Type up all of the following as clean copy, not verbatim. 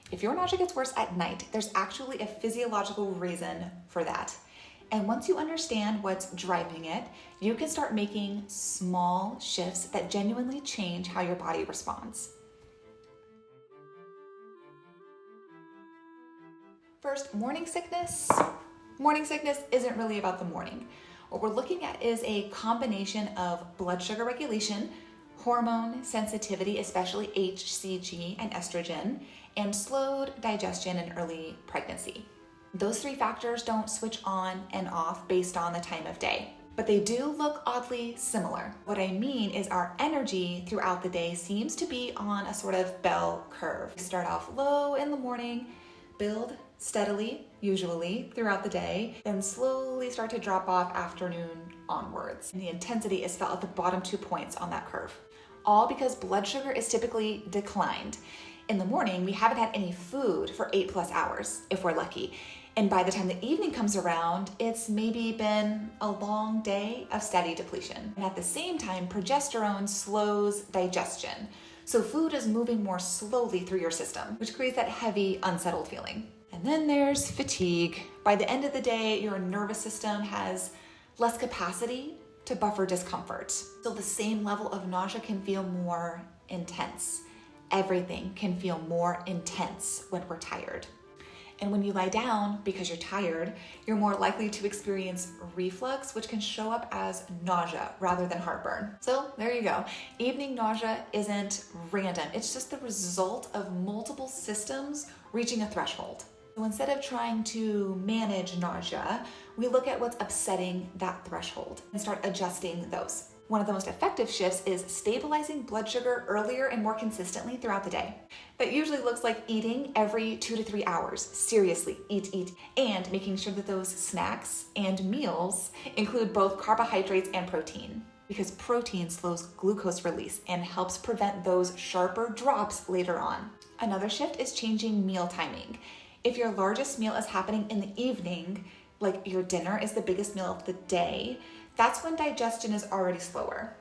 If your nausea gets worse at night, there's actually a physiological reason for that. And once you understand what's driving it, you can start making small shifts that genuinely change how your body responds. First, morning sickness. Morning sickness isn't really about the morning. What we're looking at is a combination of blood sugar regulation, hormone sensitivity, especially HCG and estrogen, and slowed digestion in early pregnancy. Those three factors don't switch on and off based on the time of day, but they do look oddly similar. What I mean is our energy throughout the day seems to be on a sort of bell curve. We start off low in the morning, build steadily, usually, throughout the day, then slowly start to drop off afternoon onwards. And the intensity is felt at the bottom 2 points on that curve, all because blood sugar is typically declined. In the morning, we haven't had any food for 8+ hours, if we're lucky. And by the time the evening comes around, it's maybe been a long day of steady depletion. And at the same time, progesterone slows digestion. So food is moving more slowly through your system, which creates that heavy, unsettled feeling. And then there's fatigue. By the end of the day, your nervous system has less capacity to buffer discomfort. So the same level of nausea can feel more intense. Everything can feel more intense when we're tired. And when you lie down because you're tired, you're more likely to experience reflux, which can show up as nausea rather than heartburn. So there you go. Evening nausea isn't random. It's just the result of multiple systems reaching a threshold. So instead of trying to manage nausea, we look at what's upsetting that threshold and start adjusting those. One of the most effective shifts is stabilizing blood sugar earlier and more consistently throughout the day. That usually looks like eating every 2 to 3 hours. Seriously, eat. And making sure that those snacks and meals include both carbohydrates and protein, because protein slows glucose release and helps prevent those sharper drops later on. Another shift is changing meal timing. If your largest meal is happening in the evening, like your dinner is the biggest meal of the day, that's when digestion is already slower,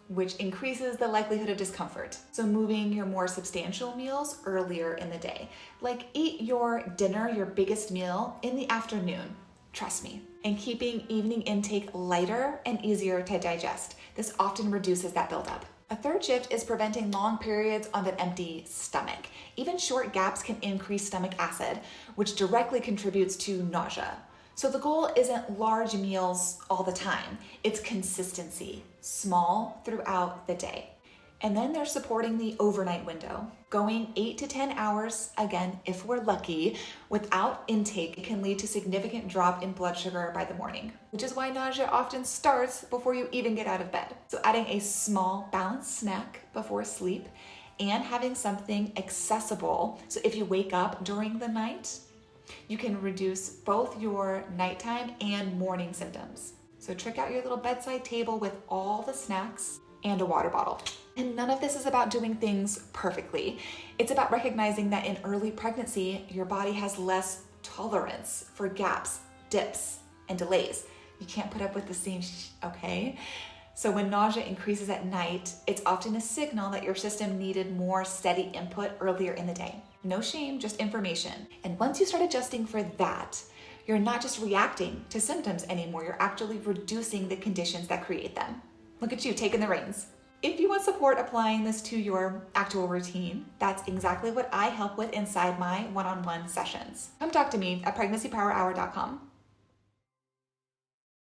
which increases the likelihood of discomfort. So moving your more substantial meals earlier in the day, like eat your dinner, your biggest meal, in the afternoon, trust me, and keeping evening intake lighter and easier to digest. This often reduces that buildup. A third shift is preventing long periods of an empty stomach. Even short gaps can increase stomach acid, which directly contributes to nausea. So the goal isn't large meals all the time. It's consistency, small throughout the day. And then they're supporting the overnight window. Going 8 to 10 hours, again, if we're lucky, without intake can lead to significant drop in blood sugar by the morning, which is why nausea often starts before you even get out of bed. So adding a small balanced snack before sleep and having something accessible. So if you wake up during the night, you can reduce both your nighttime and morning symptoms. So trick out your little bedside table with all the snacks and a water bottle. And none of this is about doing things perfectly. It's about recognizing that in early pregnancy, your body has less tolerance for gaps, dips, and delays. You can't put up with the same okay? So when nausea increases at night, it's often a signal that your system needed more steady input earlier in the day. No shame, just information. And once you start adjusting for that, you're not just reacting to symptoms anymore, you're actually reducing the conditions that create them. Look at you taking the reins. If you want support applying this to your actual routine, that's exactly what I help with inside my one-on-one sessions. Come talk to me at pregnancypowerhour.com.